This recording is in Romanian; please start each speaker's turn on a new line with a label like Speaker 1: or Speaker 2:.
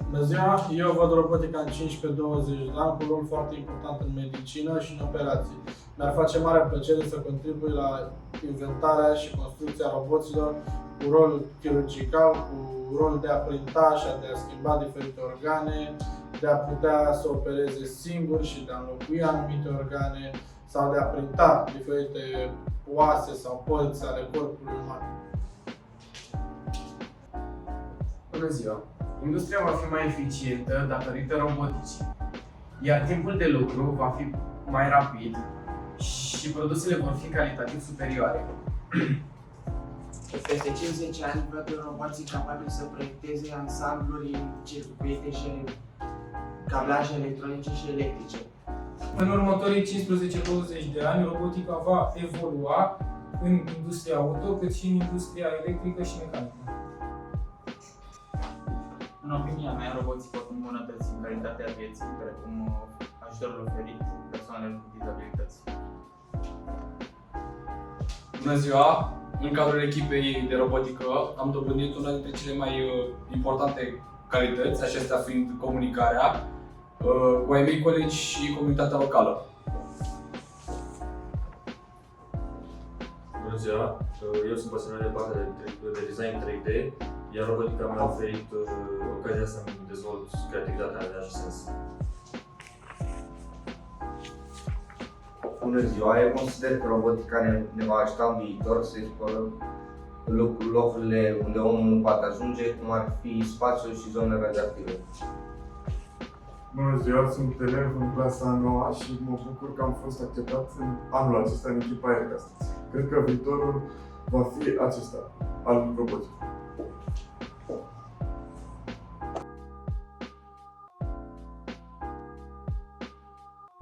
Speaker 1: Bună ziua! Eu văd robotica în 15-20 de ani cu un rol foarte important în medicină și în operații. Mi-ar face mare plăcere să contribui la inventarea și construcția roboților cu rol chirurgical, cu rol de a printa și de a schimba diferite organe, de a putea să opereze singur și de a înlocui anumite organe sau de a printa diferite oase sau părți ale corpului uman.
Speaker 2: Bună ziua! Industria va fi mai eficientă datorită roboticii, iar timpul de lucru va fi mai rapid și produsele vor fi calitativ superioare.
Speaker 3: Peste 50 ani văd roboții capabili să proiecteze ansambluri, circuite și cablaje electronice și electrice.
Speaker 4: În următorii 15-20 de ani, robotica va evolua în industria auto, cât și în industria electrică și mecanică.
Speaker 5: În opinia mea, roboții pot îmbunătăți calitatea vieții, precum ajutorul oferit persoanelor cu dizabilități.
Speaker 6: Bună ziua! În cadrul echipei de robotică am dobândit una dintre cele mai importante calități, acestea fiind comunicarea cu ai mei colegi și comunitatea locală.
Speaker 7: Bună ziua! Eu sunt pasionat de partea de design 3D, iar robotica mi-a oferit ocazia să-mi dezvolt creativitatea în acest sens.
Speaker 8: Bună ziua! Eu consider că robotica ne va ajuta în viitor să explorăm locurile unde omul nu poate ajunge, cum ar fi spațiul și zonele radioactive.
Speaker 9: Bună ziua, sunt elev în clasa 9 și mă bucur că am fost acceptat în anul acesta în echipa Aircast. Cred că viitorul va fi acesta, al roboticii.